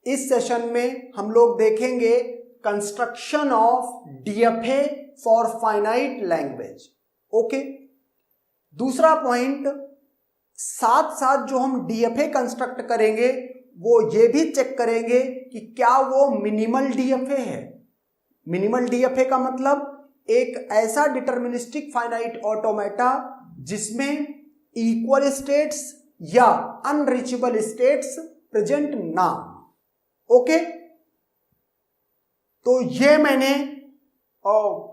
इस सेशन में हम लोग देखेंगे construction of DFA for finite language. Okay, दूसरा पॉइंट, साथ साथ जो हम डीएफए कंस्ट्रक्ट करेंगे वो ये भी चेक करेंगे कि क्या वो मिनिमल डीएफए है। मिनिमल डीएफए का मतलब एक ऐसा डिटर्मिनिस्टिक फाइनाइट ऑटोमेटा जिसमें इक्वल स्टेट्स या अनरीचेबल स्टेट्स प्रेजेंट ना। ओके, तो ये मैंने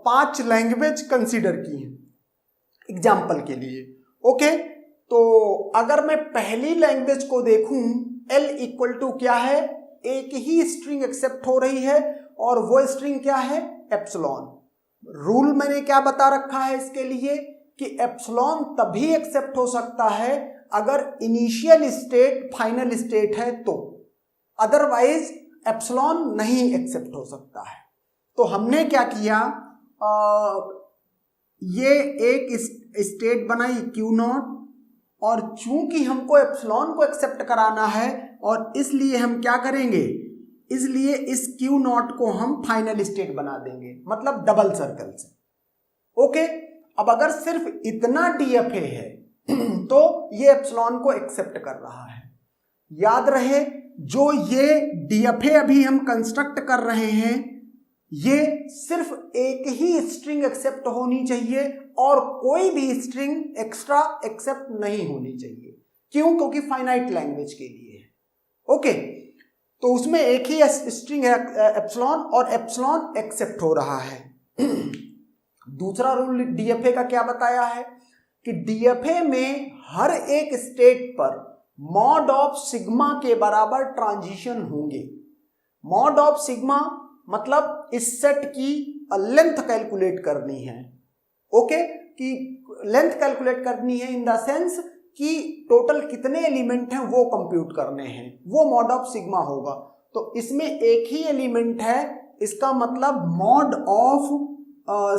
5 लैंग्वेज कंसीडर की हैं एग्जाम्पल के लिए। ओके, तो अगर मैं पहली लैंग्वेज को देखूं, L इक्वल टू क्या है, एक ही स्ट्रिंग एक्सेप्ट हो रही है और वो स्ट्रिंग क्या है, एप्सिलॉन। रूल मैंने क्या बता रखा है इसके लिए कि एप्सिलॉन तभी एक्सेप्ट हो सकता है अगर इनिशियल स्टेट फाइनल स्टेट है तो, अदरवाइज एप्सिलॉन नहीं एक्सेप्ट हो सकता है। तो हमने क्या किया, ये एक स्टेट बनाई Q0 और चूंकि हमको एप्सिलॉन को एक्सेप्ट कराना है और इसलिए हम क्या करेंगे, इसलिए इस Q0 को हम फाइनल स्टेट बना देंगे, मतलब डबल सर्कल से। ओके, अब अगर सिर्फ इतना डीएफए है तो ये एप्सिलॉन को एक्सेप्ट कर रहा है। याद रहे, जो ये डीएफए अभी हम कंस्ट्रक्ट कर रहे हैं ये सिर्फ एक ही स्ट्रिंग एक्सेप्ट होनी चाहिए और कोई भी स्ट्रिंग एक्स्ट्रा एक्सेप्ट नहीं होनी चाहिए। क्यों? क्योंकि फाइनाइट लैंग्वेज के लिए है। ओके, तो उसमें एक ही स्ट्रिंग है एप्सिलॉन और एप्सिलॉन एक्सेप्ट हो रहा है। दूसरा रूल डीएफए का क्या बताया है कि डीएफए में हर एक स्टेट पर मॉड ऑफ सिग्मा के बराबर ट्रांजिशन होंगे। मॉड ऑफ सिग्मा मतलब इस सेट की लेंथ कैलकुलेट करनी है। ओके, कि लेंथ कैलकुलेट करनी है इन द सेंस कि टोटल कितने एलिमेंट हैं वो कंप्यूट करने हैं, वो मॉड ऑफ सिग्मा होगा। तो इसमें एक ही एलिमेंट है, इसका मतलब मॉड ऑफ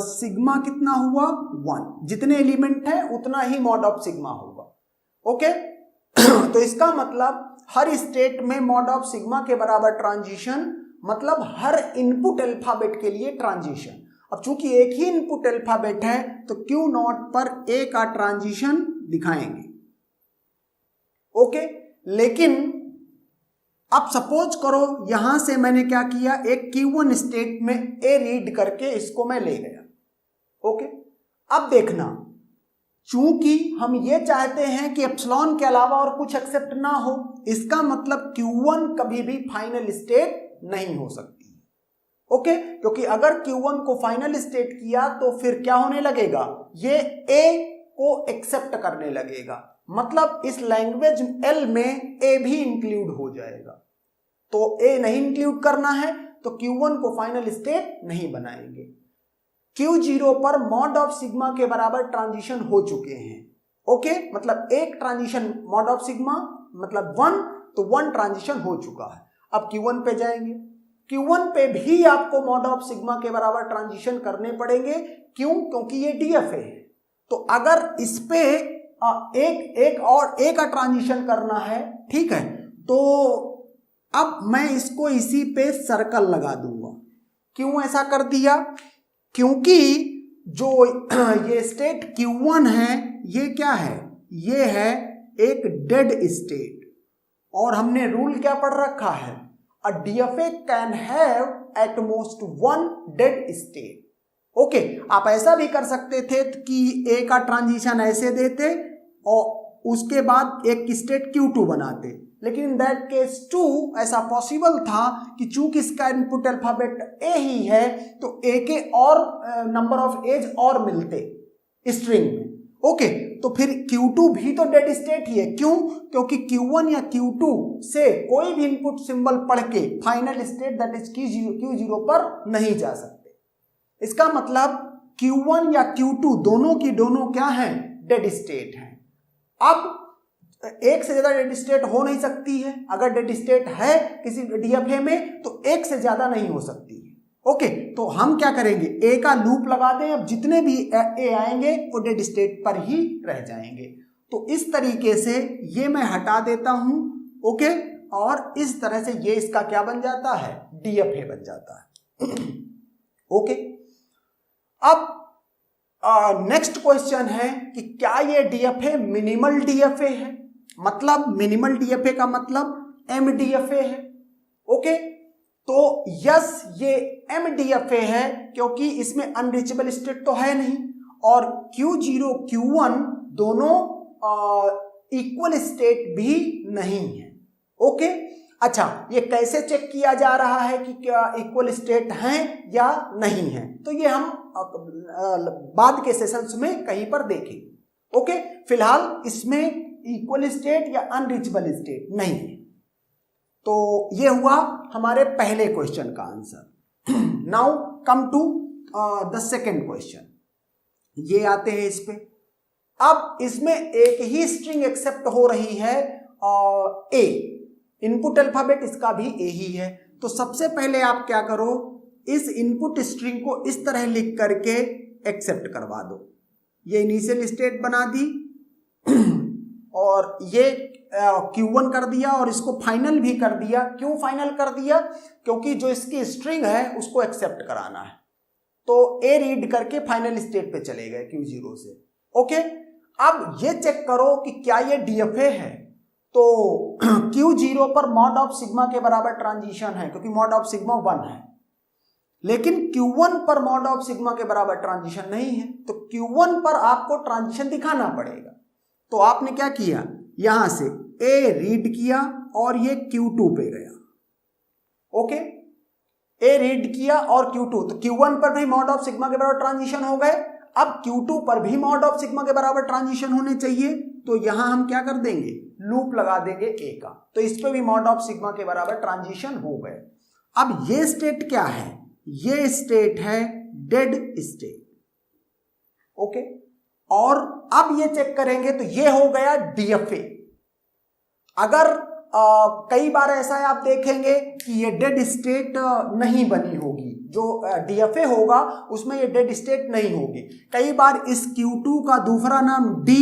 सिग्मा कितना हुआ, 1। जितने एलिमेंट है उतना ही मॉड ऑफ सिग्मा होगा। ओके, तो इसका मतलब हर स्टेट में मॉड ऑफ सिग्मा के बराबर ट्रांजिशन, मतलब हर इनपुट अल्फाबेट के लिए ट्रांजिशन। अब चूंकि एक ही इनपुट अल्फाबेट है तो Q0 पर A का ट्रांजिशन दिखाएंगे। ओके, लेकिन अब सपोज करो यहां से मैंने क्या किया, एक Q1 स्टेट में A रीड करके इसको मैं ले गया। ओके, अब देखना, चूंकि हम ये चाहते हैं कि एप्सिलॉन के अलावा और कुछ एक्सेप्ट ना हो, इसका मतलब Q1 कभी भी फाइनल स्टेट नहीं हो सकती। ओके, क्योंकि अगर Q1 को फाइनल स्टेट किया तो फिर क्या होने लगेगा, ये A को एक्सेप्ट करने लगेगा, मतलब इस लैंग्वेज L में A भी इंक्लूड हो जाएगा। तो A नहीं इंक्लूड करना है तो Q1 को फाइनल स्टेट नहीं बनाएंगे। Q0 पर मॉड ऑफ सिग्मा के बराबर ट्रांजिशन हो चुके हैं। ओके, मतलब एक ट्रांजिशन मॉड ऑफ सिग्मा मतलब 1, तो 1 ट्रांजिशन हो चुका है। अब Q1 पे जाएंगे, Q1 पे भी आपको मॉड ऑफ सिग्मा के बराबर ट्रांजिशन करने पड़ेंगे। क्यों? क्योंकि ये डीएफए है। तो अगर इस पे एक और A का ट्रांजिशन करना है, ठीक है, तो अब मैं इसको इसी पे सर्कल लगा दूंगा। क्यों ऐसा कर दिया? क्योंकि जो ये स्टेट Q1 है ये क्या है, ये है एक डेड स्टेट। और हमने रूल क्या पढ़ रखा है, a DFA can have at most 1 dead state. Okay, आप ऐसा भी कर सकते थे कि A का ट्रांजिशन ऐसे देते और उसके बाद एक स्टेट Q2 बनाते, लेकिन इन दैट केस 2 ऐसा पॉसिबल था कि चूंकि इसका इनपुट अल्फाबेट A ही है तो A के और नंबर ऑफ एज और मिलते स्ट्रिंग में। ओके, तो फिर Q2 भी तो डेड स्टेट ही है। क्यों? क्योंकि Q1 या Q2 से कोई भी इनपुट सिंबल पढ़ के final state that is Q0 पर नहीं जा सकते। इसका मतलब Q1 या Q2 दोनों की दोनों क्या हैं, डेड स्टेट हैं। अब एक से ज्यादा डेड स्टेट हो नहीं सकती है। अगर डेड स्टेट है किसी डीएफए में तो एक से ज्यादा नहीं हो सकती है। ओके, तो हम क्या करेंगे, A का लूप लगा दें, अब जितने भी A आएंगे वो डेड स्टेट पर ही रह जाएंगे। तो इस तरीके से ये मैं हटा देता हूं। ओके, और इस तरह से ये इसका क्या बन जाता है, डीएफए बन जाता है। ओके, अब नेक्स्ट क्वेश्चन है कि क्या ये डीएफए मिनिमल डीएफए है, मतलब मिनिमल डीएफए का मतलब एमडीएफए है। ओके, तो यस ये एमडीएफए है क्योंकि इसमें अनरीचेबल स्टेट तो है नहीं और Q0 Q1 दोनों इक्वल स्टेट भी नहीं है। ओके, अच्छा ये कैसे चेक किया जा रहा है कि क्या इक्वल स्टेट हैं या नहीं है, तो ये हम बाद के सेशंस में कहीं पर देखेंगे। ओके, फिलहाल इसमें इक्वल स्टेट या अनरीचेबल स्टेट नहीं है। तो ये हुआ हमारे पहले क्वेश्चन का answer. Now come to the second question, ये आते हैं इस पे। अब इसमें एक ही स्ट्रिंग एक्सेप्ट हो रही है ए, इनपुट अल्फाबेट इसका भी ए ही है। तो सबसे पहले आप क्या करो, इस इनपुट स्ट्रिंग को इस तरह लिख करके एक्सेप्ट करवा दो। ये इनिशियल स्टेट बना दी और ये Q1 कर दिया और इसको फाइनल भी कर दिया। क्यों फाइनल कर दिया, क्योंकि जो इसकी स्ट्रिंग है उसको एक्सेप्ट कराना है। तो ए रीड करके फाइनल स्टेट पे चले गए Q0 से। ओके, अब ये चेक करो कि क्या ये डीएफए है। तो Q0 पर मॉड ऑफ सिग्मा के बराबर ट्रांजिशन है क्योंकि मॉड ऑफ सिग्मा 1 है, लेकिन Q1 पर मॉड ऑफ सिग्मा के बराबर ट्रांजिशन नहीं है। तो Q1 पर आपको ट्रांजिशन दिखाना पड़ेगा। तो आपने क्या किया, यहां से ए रीड किया और ये Q2 पे गया। ओके, ए रीड किया और Q2, तो Q1 पर भी मॉड ऑफ सिग्मा के बराबर ट्रांजिशन हो गए। अब Q2 पर भी मॉड ऑफ सिग्मा के बराबर ट्रांजिशन होने चाहिए। तो यहां हम क्या कर देंगे, लूप लगा देंगे ए का, तो इस पे भी मॉड ऑफ सिग्मा के बराबर ट्रांजिशन हो गए। अब ये स्टेट क्या है, ये स्टेट है डेड स्टेट। ओके, और अब ये चेक करेंगे तो ये हो गया डीएफए। अगर कई बार ऐसा है आप देखेंगे कि ये डेड स्टेट नहीं बनी होगी, जो डीएफए होगा उसमें ये डेड स्टेट नहीं होगी। कई बार इस Q2 का दूसरा नाम डी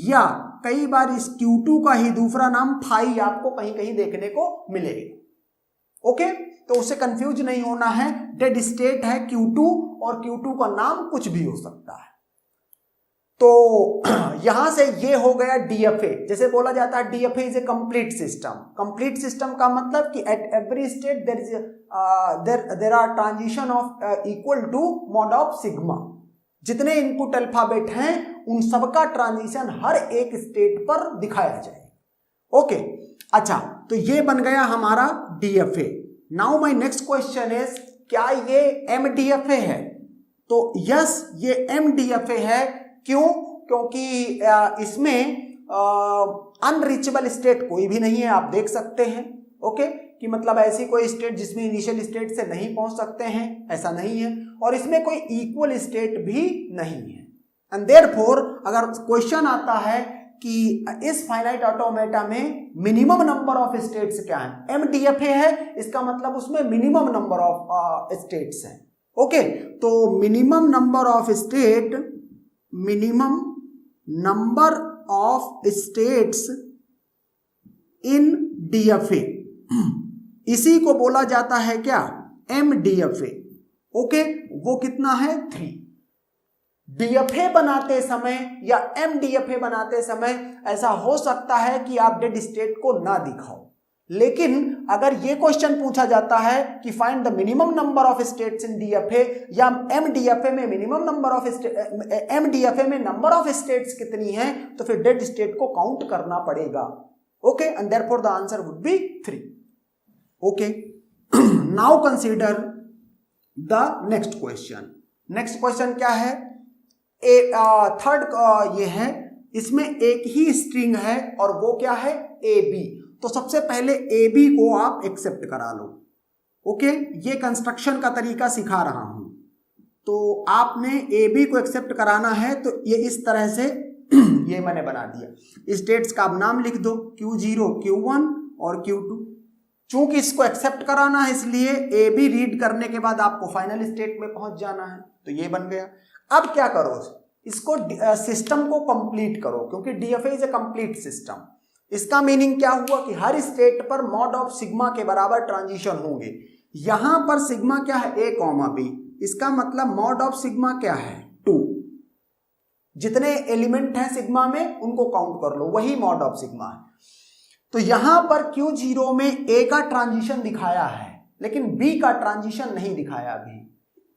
या कई बार इस Q2 का ही दूसरा नाम फाई आपको कहीं कहीं देखने को मिलेगा। ओके, तो उससे कंफ्यूज नहीं होना है, डेड स्टेट है Q2 और Q2 का नाम कुछ भी हो सकता है। तो यहां से ये हो गया डीएफए। जैसे बोला जाता है DFA is a complete system. Complete system का मतलब कि at every state there are transition of equal to mod of sigma. जितने इनपुट अल्फाबेट हैं उन सबका ट्रांजिशन हर एक स्टेट पर दिखाया जाए। ओके, अच्छा तो ये बन गया हमारा DFA. Now my next question is, क्या ये एमडीएफए है? तो यस ये एमडीएफए है। क्यों? क्योंकि इसमें अनरीचेबल स्टेट कोई भी नहीं है, आप देख सकते हैं। ओके, कि मतलब ऐसी कोई स्टेट जिसमें इनिशियल स्टेट से नहीं पहुंच सकते हैं, ऐसा नहीं है। और इसमें कोई इक्वल स्टेट भी नहीं है। एंड देयरफॉर अगर क्वेश्चन आता है कि इस फाइनाइट ऑटोमेटा में मिनिमम नंबर ऑफ स्टेट्स क्या है, एमडीएफए है, इसका मतलब उसमें मिनिमम नंबर ऑफ स्टेट्स हैं। ओके, तो minimum number of states in DFA, इसी को बोला जाता है क्या, एमडीएफए। ओके, वो कितना है 3। डीएफए बनाते समय या एमडीएफए बनाते समय ऐसा हो सकता है कि आप डेड स्टेट को ना दिखाओ, लेकिन अगर ये क्वेश्चन पूछा जाता है कि find the minimum number of states in DFA या एमडीएफए में मिनिमम नंबर ऑफ एमडीएफए में नंबर ऑफ स्टेट्स कितनी हैं, तो फिर डेड स्टेट को काउंट करना पड़ेगा। Okay, and therefore the answer would be 3। Okay, now consider the next question. Next question क्या है, थर्ड ये है, इसमें एक ही स्ट्रिंग है और वो क्या है, ए बी। तो सबसे पहले ए बी को आप एक्सेप्ट करा लो। ओके, ये कंस्ट्रक्शन का तरीका सिखा रहा हूं। तो आपने ए बी को एक्सेप्ट कराना है, तो ये इस तरह से ये मैंने बना दिया। स्टेट्स का आप नाम लिख दो, Q0 Q1 और Q2। चूंकि इसको एक्सेप्ट कराना है इसलिए ए बी रीड करने के बाद आपको फाइनल स्टेट में पहुंच जाना है। तो ये बन गया। अब क्या करो, इसको सिस्टम को कंप्लीट करो, क्योंकि DFA is a complete system. इसका मीनिंग क्या हुआ कि हर स्टेट पर मॉड ऑफ सिग्मा के बराबर ट्रांजिशन होंगे। यहां पर सिग्मा क्या है, a कॉमा बी, इसका मतलब मॉड ऑफ सिग्मा क्या है 2। जितने एलिमेंट हैं सिग्मा में उनको काउंट कर लो, वही मॉड ऑफ सिग्मा है। तो यहां पर Q0 में a का ट्रांजिशन दिखाया है लेकिन b का ट्रांजिशन नहीं दिखाया अभी।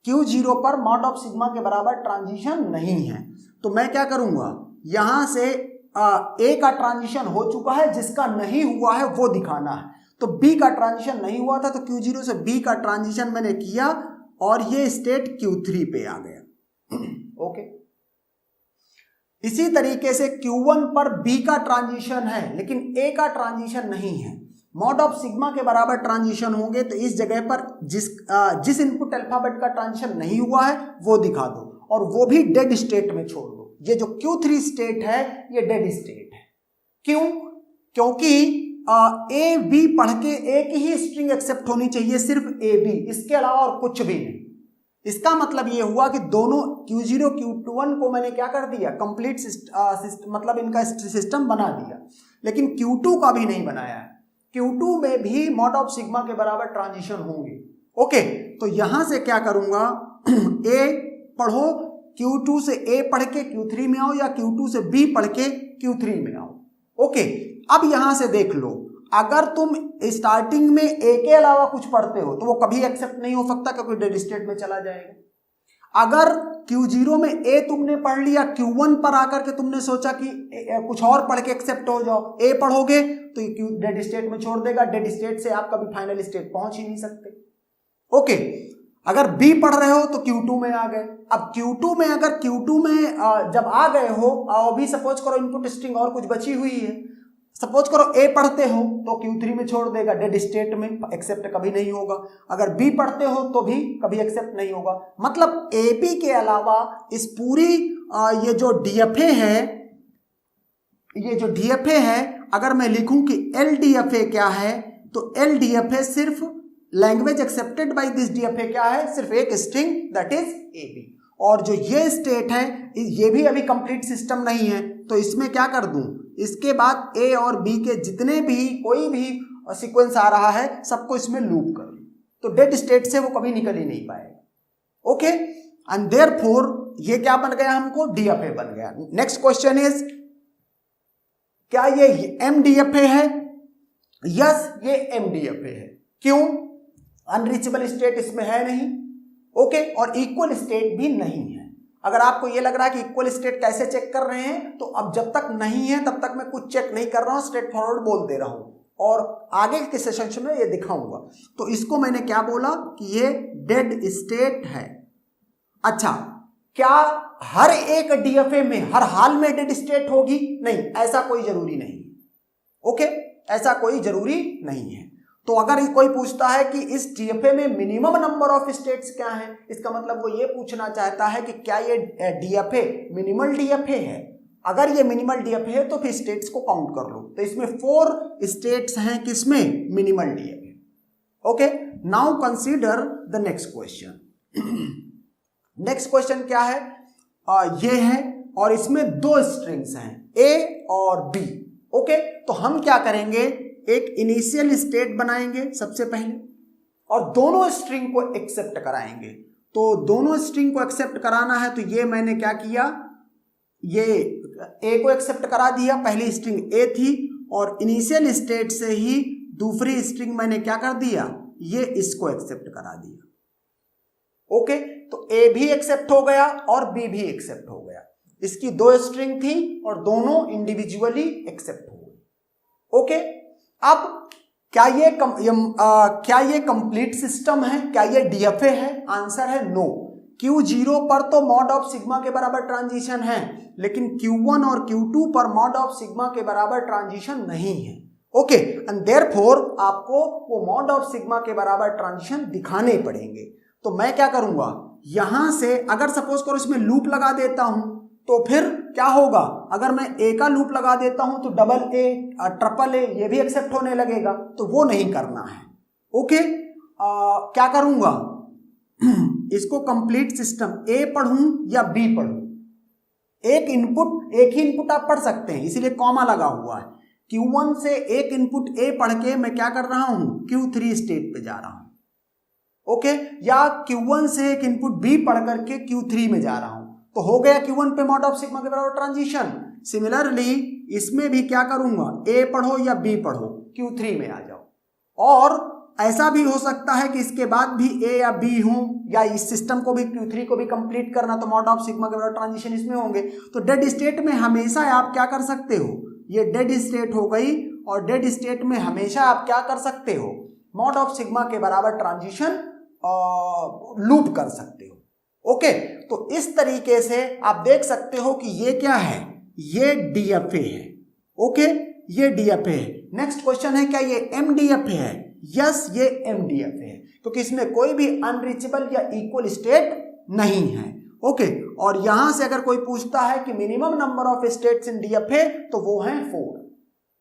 Q0 पर मॉड ऑफ सिग्मा के बराबर ट्रांजिशन नहीं है, तो मैं क्या करूंगा, यहां से a का ट्रांजिशन हो चुका है, जिसका नहीं हुआ है वो दिखाना है। तो b का ट्रांजिशन नहीं हुआ था तो Q0 से b का ट्रांजिशन मैंने किया और ये स्टेट Q3 पे आ गया। ओके, इसी तरीके से Q1 पर b का ट्रांजिशन है लेकिन a का ट्रांजिशन नहीं है। मॉड ऑफ सिग्मा के बराबर ट्रांजिशन होंगे तो इस जगह पर जिस इनपुट अल्फाबेट का ट्रांजिशन नहीं हुआ है वो दिखा दो, और वो भी डेड स्टेट में छोड़ दो। ये जो Q3 स्टेट है ये डेड स्टेट है। क्यों? क्योंकि ए बी पढ़ के एक ही स्ट्रिंग एक्सेप्ट होनी चाहिए, सिर्फ ए बी, इसके अलावा और कुछ भी नहीं। इसका मतलब ये हुआ कि दोनों Q0 Q1 को मैंने क्या कर दिया, कंप्लीट मतलब इनका सिस्टम बना दिया, लेकिन Q2 का भी नहीं बनाया है। Q2 में भी मॉड ऑफ सिग्मा के बराबर ट्रांजिशन होंगे। ओके, तो यहां से क्या करूंगा, A पढ़ो, Q2 से A पढ़ के Q3 में आओ, या Q2 से B पढ़ के Q3 में आओ। ओके, अब यहां से देख लो, अगर तुम स्टार्टिंग में A के अलावा कुछ पढ़ते हो तो वो कभी एक्सेप्ट नहीं हो सकता क्योंकि डेड स्टेट में चला जाएगा। अगर Q0 में A तुमने पढ़ लिया, Q1 पर आकर के तुमने सोचा कि कुछ और पढ़ के एक्सेप्ट हो जाओ, A पढ़ोगे तो ये डेड स्टेट में छोड़ देगा। डेड स्टेट से आप कभी फाइनल स्टेट पहुंच ही नहीं सकते। ओके, अगर B पढ़ रहे हो तो Q2 में आ गए। अब Q2 में अगर Q2 में जब आ गए हो, अभी सपोज करो इनपुट स्ट्रिंग और कुछ बची हुई है, सपोज करो A पढ़ते हो तो Q3 में छोड़ देगा, डेड स्टेट में एक्सेप्ट कभी नहीं होगा। अगर B पढ़ते हो तो भी कभी एक्सेप्ट नहीं होगा। मतलब AB के अलावा इस पूरी ये जो DFA है, अगर मैं लिखूं कि LDFA क्या है, तो LDFA सिर्फ language accepted by this DFA क्या है, सिर्फ एक स्ट्रिंग, दैट इज AB। और जो ये स्टेट है ये भी अभी कंप्लीट सिस्टम नहीं है, तो इसमें क्या कर दूं, इसके बाद A और B के जितने भी कोई भी सीक्वेंस आ रहा है सबको इसमें लूप कर लूं, तो डेड स्टेट से वो कभी निकल ही नहीं पाएगा। ओके, एंड देयरफॉर ये क्या बन गया, हमको DFA बन गया। नेक्स्ट क्वेश्चन इज, क्या ये MDFA है? यस, ये MDFA है। क्यों? अनरीचेबल स्टेट इसमें है नहीं। ओके, और इक्वल स्टेट भी नहीं है। अगर आपको ये लग रहा है कि इक्वल स्टेट कैसे चेक कर रहे हैं, तो अब जब तक नहीं है तब तक मैं कुछ चेक नहीं कर रहा हूं, स्ट्रेट फॉरवर्ड बोल दे रहा हूं, और आगे के सेशन में ये दिखाऊंगा। तो इसको मैंने क्या बोला कि ये डेड स्टेट है। अच्छा, क्या हर एक DFA में हर हाल में डेड स्टेट होगी? नहीं, ऐसा कोई जरूरी नहीं। ओके, ऐसा कोई जरूरी नहीं है। तो अगर कोई पूछता है कि इस DFA में मिनिमम नंबर ऑफ स्टेट्स क्या हैं, इसका मतलब वो ये पूछना चाहता है कि क्या ये DFA मिनिमल DFA है। अगर ये मिनिमल DFA है तो फिर स्टेट्स को काउंट कर लो। तो इसमें 4 स्टेट्स हैं, किसमें, minimal DFA। Okay, now consider the next question. Next question क्या है, ये है, और इसमें 2 स्ट्रिंग्स हैं, A और B। ओके, तो हम क्या करेंगे, एक इनिशियल स्टेट बनाएंगे सबसे पहले, और दोनों स्ट्रिंग को एक्सेप्ट कराएंगे। तो दोनों स्ट्रिंग को एक्सेप्ट कराना है, तो ये मैंने क्या किया, ये A को एक्सेप्ट करा दिया, पहली स्ट्रिंग A थी, और इनिशियल स्टेट से ही दूसरी स्ट्रिंग मैंने क्या कर दिया, ये इसको एक्सेप्ट करा दिया। ओके, तो A भी एक्सेप्ट हो गया और B भी एक्सेप्ट हो गया। इसकी 2 स्ट्रिंग थी और दोनों इंडिविजुअली एक्सेप्ट हो गई। ओके, अब क्या ये कंप्लीट सिस्टम है, क्या ये DFA है? आंसर है नो। Q0 पर तो मॉड ऑफ सिग्मा के बराबर ट्रांजिशन है, लेकिन Q1 और Q2 पर मॉड ऑफ सिग्मा के बराबर ट्रांजिशन नहीं है। ओके, एंड देयरफॉर आपको वो मॉड ऑफ सिग्मा के बराबर ट्रांजिशन दिखाने पड़ेंगे। तो मैं क्या करूंगा, यहां से अगर सपोज करो इसमें लूप लगा देता हूं, तो फिर क्या होगा, अगर मैं A का लूप लगा देता हूं तो डबल A, ट्रिपल A ये भी एक्सेप्ट होने लगेगा, तो वो नहीं करना है। ओके, क्या करूंगा, इसको कंप्लीट सिस्टम A पढ़ूं या B पढ़ूं, एक ही इनपुट आप पढ़ सकते हैं, इसीलिए कॉमा लगा हुआ है Q1 से एक इनपुट A पढ़ के मैं क्या कर रहा हूं, Q3 स्टेट पे जा रहा हूं, ओके। या Q1 से एक इनपुट B पढ़ करके Q3 में जा रहा हूं, तो हो गया Q1 पे मॉड ऑफ सिग्मा के बराबर ट्रांजिशन। सिमिलरली इसमें भी क्या करूंगा, A पढ़ो या B पढ़ो, Q3 में आ जाओ। और ऐसा भी हो सकता है कि इसके बाद भी A या B हो, या इस सिस्टम को भी Q3 को भी कंप्लीट करना, तो मॉड ऑफ सिग्मा के बराबर ट्रांजिशन इसमें होंगे। तो डेड स्टेट में हमेशा आप क्या कर सकते हो, ये डेड स्टेट हो गई, और डेड स्टेट में हमेशा आप क्या कर सकते हो, मॉड ऑफ सिग्मा के बराबर ट्रांजिशन लूप कर सकते हो, ओके। तो इस तरीके से आप देख सकते हो कि ये क्या है, ये DFA है, ओके, ये DFA है। नेक्स्ट क्वेश्चन है, क्या ये MDFA है? यस, ये MDFA है, क्योंकि इसमें कोई भी अनरीचेबल या इक्वल स्टेट नहीं है, ओके। और यहां से अगर कोई पूछता है कि minimum number of states in DFA, तो वो हैं 4,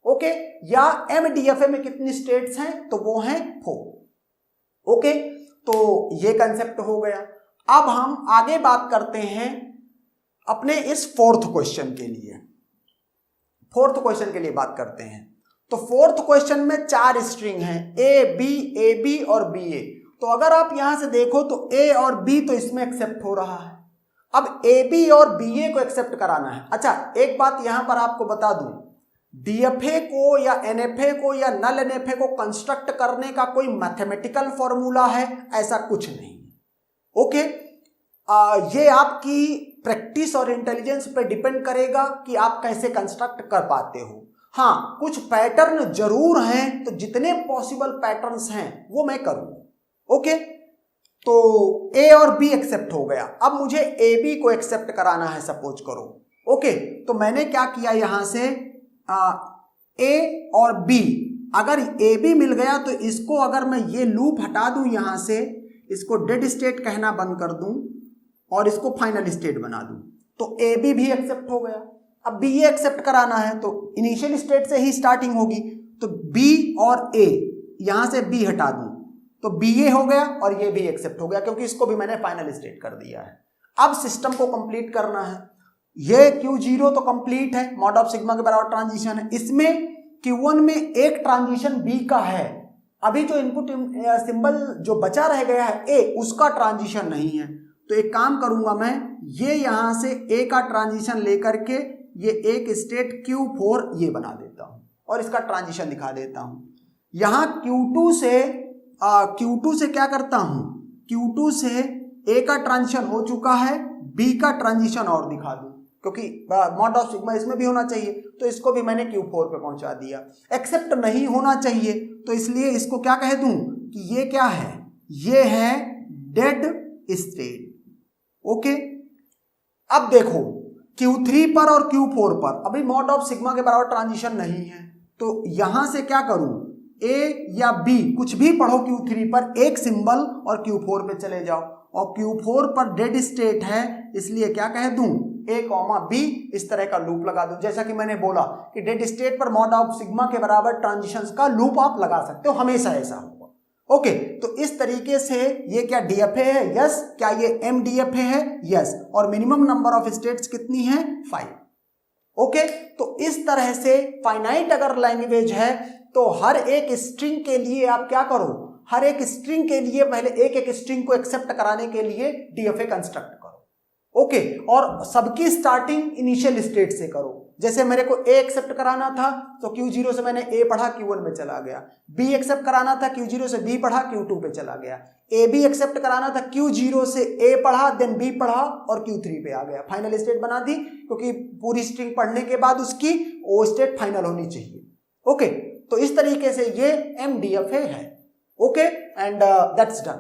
ओके। या MDFA में कितनी स्टेट्स हैं, तो वो हैं 4, ओके। तो ये कंसेप्ट हो गया। अब हम आगे बात करते हैं अपने इस फोर्थ क्वेश्चन के लिए। फोर्थ क्वेश्चन के लिए बात करते हैं। तो फोर्थ क्वेश्चन में 4 स्ट्रिंग हैं, AB और BA। तो अगर आप यहां से देखो तो A और B तो इसमें एक्सेप्ट हो रहा है। अब AB और BA को एक्सेप्ट कराना है। अच्छा, एक बात यहां पर आपको बता दूं, DFA को या NFA को या नल NFA को कंस्ट्रक्ट करने का कोई मैथमेटिकल फॉर्मूला है, ऐसा कुछ नहीं, ओके। ये आपकी प्रैक्टिस और इंटेलिजेंस पे डिपेंड करेगा कि आप कैसे कंस्ट्रक्ट कर पाते हो। हाँ, कुछ पैटर्न जरूर हैं, तो जितने पॉसिबल पैटर्न्स हैं वो मैं करूंगा, ओके। तो A और B एक्सेप्ट हो गया। अब मुझे AB को एक्सेप्ट कराना है, सपोज करो, ओके। तो मैंने क्या किया, यहां से A और B, अगर AB मिल गया तो इसको अगर मैं ये लूप हटा दूं, यहां से इसको डेड स्टेट कहना बंद कर दूं और इसको फाइनल स्टेट बना दूं, तो AB भी एक्सेप्ट हो गया। अब BA एक्सेप्ट कराना है, तो इनिशियल स्टेट से ही स्टार्टिंग होगी, तो B और A, यहां से B हटा दूं तो BA हो गया, और ये भी एक्सेप्ट हो गया, क्योंकि इसको भी मैंने फाइनल स्टेट कर दिया है। अब सिस्टम को कंप्लीट करना है। ये Q0 तो कंप्लीट है, मॉड ऑफ सिग्मा के बराबर ट्रांजिशन है। इसमें Q1 में एक ट्रांजिशन B का है, अभी जो इनपुट सिंबल जो बचा रह गया है A, उसका ट्रांजिशन नहीं है। तो एक काम करूंगा मैं, ये यहां से A का ट्रांजिशन लेकर के ये एक स्टेट Q4 ये बना देता हूं और इसका ट्रांजिशन दिखा देता हूं। यहां Q2 से क्या करता हूं, Q2 से A का ट्रांजिशन हो चुका है, B का ट्रांजिशन और दिखा दूं, क्योंकि मॉड ऑफ सिग्मा इसमें भी होना चाहिए, तो इसको भी मैंने Q4 पे पहुंचा दिया। एक्सेप्ट नहीं होना चाहिए, तो इसलिए इसको क्या कह दूं कि ये क्या है, ये है डेड स्टेट, ओके। अब देखो Q3 पर और Q4 पर अभी मॉड ऑफ सिग्मा के बराबर ट्रांजिशन नहीं है, तो यहां से क्या करूं, A या B कुछ भी पढ़ो Q3 पर एक सिंबल और Q4 पे चले जाओ, और Q4 पर डेड स्टेट है, इसलिए क्या कह दूं, A, B, इस तरह का लूप लगा दूं। जैसा कि मैंने बोला कि डेड स्टेट पर मॉड ऑफ सिग्मा के बराबर ट्रांजिशंस का लूप आप लगा सकते हो, हमेशा ऐसा होगा, ओके। तो इस तरीके से ये क्या DFA है, यस। क्या ये MDFA है, यस। और मिनिमम नंबर ऑफ स्टेट्स कितनी है, 5, ओके। तो इस तरह से फाइनाइट अगर लैंग्वेज है, तो हर एक स्ट्रिंग के लिए आप क्या करो, हर एक स्ट्रिंग के लिए पहले एक एक स्ट्रिंग को एक्सेप्ट कराने के लिए DFA कंस्ट्रक्ट करो, ओके। और सबकी स्टार्टिंग इनिशियल स्टेट से करो। जैसे मेरे को A एक्सेप्ट कराना था, तो Q0 से मैंने A पढ़ा, Q1 में चला गया। B एक्सेप्ट कराना था, Q0 से B पढ़ा, Q2 पे चला गया। AB एक्सेप्ट कराना था, Q0 से A पढ़ा, देन B पढ़ा और Q3 पे आ गया। फाइनल स्टेट बना दी, क्योंकि पूरी स्ट्रिंग पढ़ने के बाद उसकी वो स्टेट फाइनल होनी चाहिए, ओके। तो इस तरीके से ये MDFA है, ओके, एंड दैट्स डन।